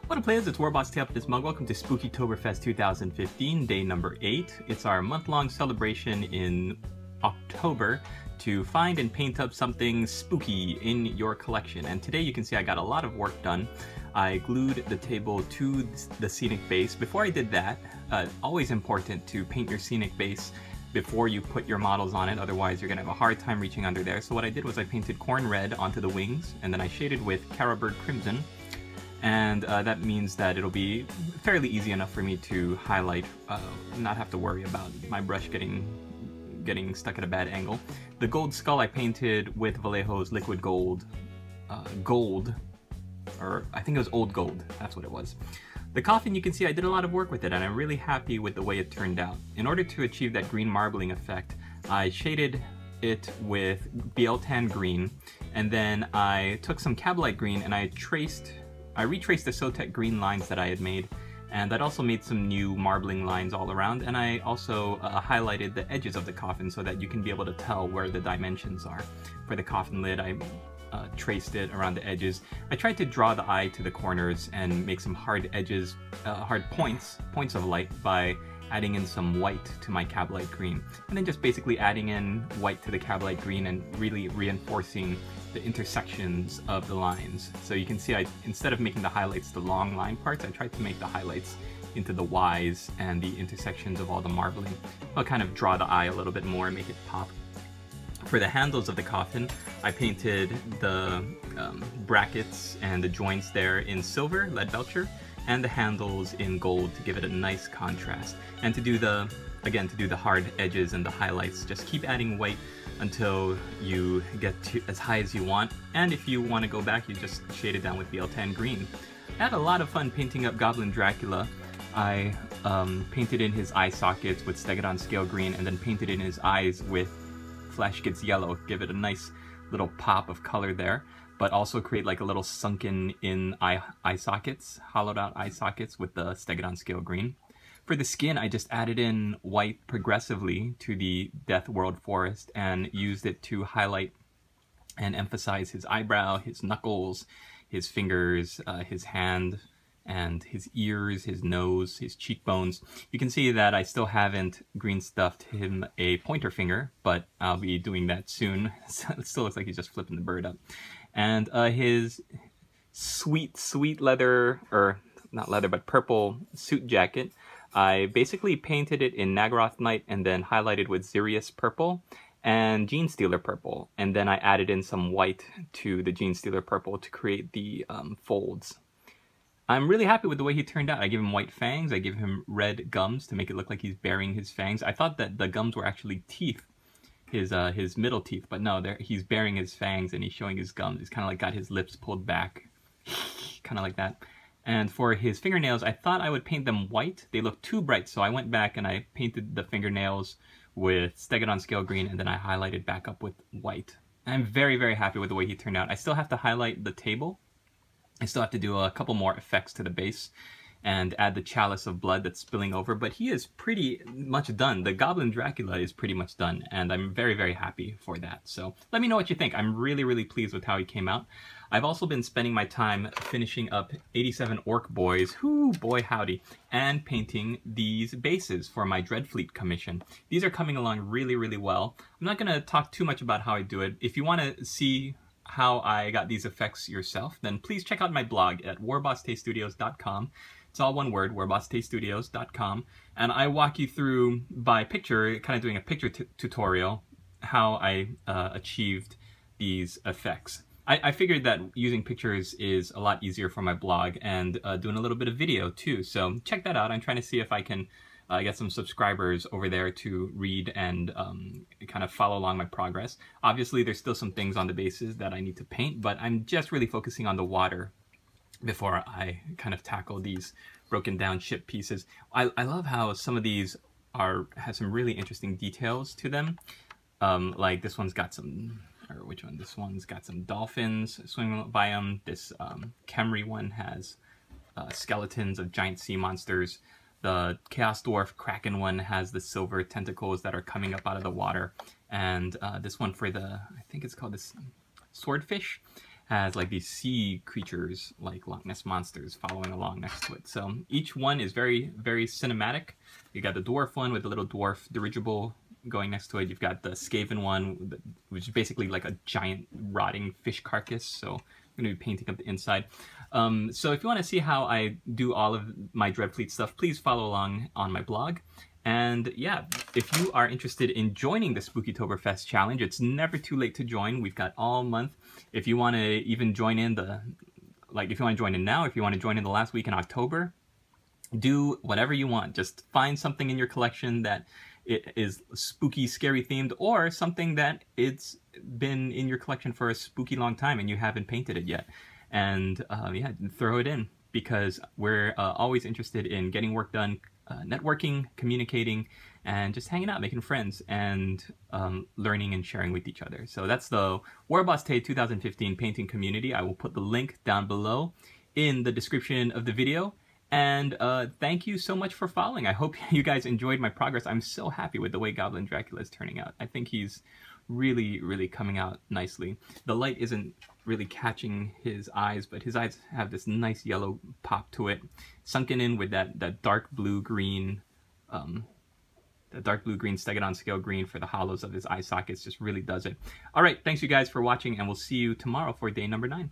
What up, players? It's WarbossTae up this mug. Welcome to Spookytoberfest 2015, day number 8. It's our month-long celebration in October to find and paint up something spooky in your collection. And today you can see I got a lot of work done. I glued the table to the scenic base. Before I did that, always important to paint your scenic base before you put your models on it, otherwise you're going to have a hard time reaching under there. So what I did was I painted corn red onto the wings, and then I shaded with Carabird Crimson. And that means that it'll be fairly easy enough for me to highlight, not have to worry about my brush getting stuck at a bad angle. The gold skull I painted with Vallejo's liquid gold, or I think it was old gold, that's what it was. The coffin, you can see I did a lot of work with it, and I'm really happy with the way it turned out. In order to achieve that green marbling effect, I shaded it with BL-Tan green, and then I took some Cabalite green and I retraced the Sotek green lines that I had made, and that also made some new marbling lines all around, and I also highlighted the edges of the coffin so that you can be able to tell where the dimensions are. For the coffin lid, I traced it around the edges. I tried to draw the eye to the corners and make some hard edges, hard points of light by adding in some white to my Cabalite green, and then just basically adding in white to the Cabalite green and really reinforcing the intersections of the lines. So you can see instead of making the highlights the long line parts, I tried to make the highlights into the Ys and the intersections of all the marbling. I'll kind of draw the eye a little bit more and make it pop. For the handles of the coffin, I painted the brackets and the joints there in silver, lead belcher, and the handles in gold to give it a nice contrast. And to do the hard edges and the highlights, just keep adding white until you get to as high as you want. And if you want to go back, you just shade it down with BL-Tan green. I had a lot of fun painting up Goblin Dracula. I painted in his eye sockets with Stegodon Scale Green, and then painted in his eyes with Flash Gets Yellow, give it a nice little pop of color there, but also create like a little sunken in eye sockets, hollowed out eye sockets with the Stegodon Scale Green. For the skin, I just added in white progressively to the Death World Forest and used it to highlight and emphasize his eyebrow, his knuckles, his fingers, his hand, and his ears, his nose, his cheekbones. You can see that I still haven't green stuffed him a pointer finger, but I'll be doing that soon. It still looks like he's just flipping the bird up. And his sweet leather, or not leather, but purple suit jacket, I basically painted it in Naggaroth Night and then highlighted with Sirius purple and Gene Stealer purple. And then I added in some white to the Gene Stealer purple to create the folds. I'm really happy with the way he turned out. I gave him white fangs, I gave him red gums to make it look like he's baring his fangs. I thought that the gums were actually teeth, his middle teeth, but no, he's baring his fangs and he's showing his gums. He's kind of like got his lips pulled back, kind of like that. And for his fingernails, I thought I would paint them white. They look too bright, so I went back and I painted the fingernails with Stegodon Scale Green, and then I highlighted back up with white. I'm very, very happy with the way he turned out. I still have to highlight the table. I still have to do a couple more effects to the base and add the chalice of blood that's spilling over, but he is pretty much done. The Goblin Dracula is pretty much done, and I'm very, very happy for that. So let me know what you think. I'm really, really pleased with how he came out. I've also been spending my time finishing up 87 Orc Boys, whoo boy howdy, and painting these bases for my Dreadfleet commission. These are coming along really, really well. I'm not going to talk too much about how I do it. If you want to see how I got these effects yourself, then please check out my blog at WarbossTaeStudios.com. It's all one word, WarbossTaeStudios.com, and I walk you through by picture, kind of doing a picture tutorial, how I achieved these effects. I figured that using pictures is a lot easier for my blog, and doing a little bit of video too, so check that out. I'm trying to see if I can get some subscribers over there to read and kind of follow along my progress. Obviously, there's still some things on the bases that I need to paint, but I'm just really focusing on the water before I kind of tackle these broken down ship pieces. I love how some of these have some really interesting details to them. Like this one's got some, or which one? This one's got some dolphins swimming by them. This Khemri one has skeletons of giant sea monsters. The Chaos Dwarf Kraken one has the silver tentacles that are coming up out of the water. And this one for the, I think it's called this swordfish, has like these sea creatures like Loch Ness monsters following along next to it. So each one is very, very cinematic. You got the dwarf one with the little dwarf dirigible going next to it. You've got the Skaven one, which is basically like a giant rotting fish carcass. So I'm going to be painting up the inside. So if you want to see how I do all of my Dreadfleet stuff, please follow along on my blog. And yeah, if you are interested in joining the Spookytoberfest challenge, it's never too late to join. We've got all month. If you want to even join in if you want to join in now, if you want to join in the last week in October, do whatever you want. Just find something in your collection that it is spooky, scary themed, or something that it's been in your collection for a spooky long time and you haven't painted it yet. And yeah, throw it in, because we're always interested in getting work done, networking, communicating, and just hanging out, making friends, and learning and sharing with each other. So that's the WarbossTae 2015 painting community. I will put the link down below in the description of the video. And thank you so much for following. I hope you guys enjoyed my progress. I'm so happy with the way Goblin Dracula is turning out. I think he's really, really coming out nicely. The light isn't really catching his eyes, but his eyes have this nice yellow pop to it, sunken in with that dark blue-green, Stegodon scale green for the hollows of his eye sockets. Just really does it. All right, thanks you guys for watching, and we'll see you tomorrow for day number 9.